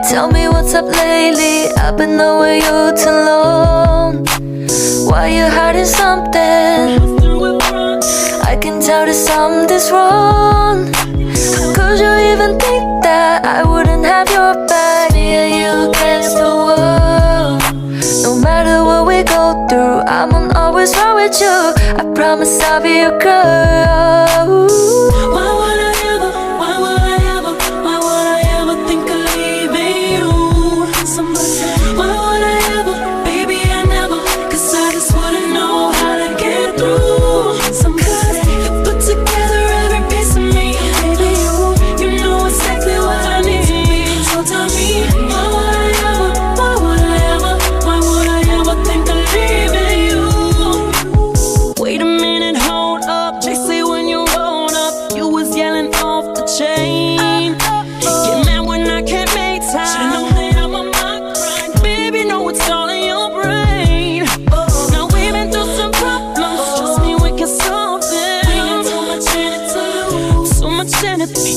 Tell me what's up lately, I've been knowing you too long. Why you hiding something? I can tell that something's wrong. How could you even think that I wouldn't have your back? Me and you against the world. No matter what we go through, I'm always right with you. I promise I'll be your girl.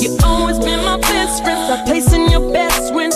You always been my best friend. Stop placing your best friend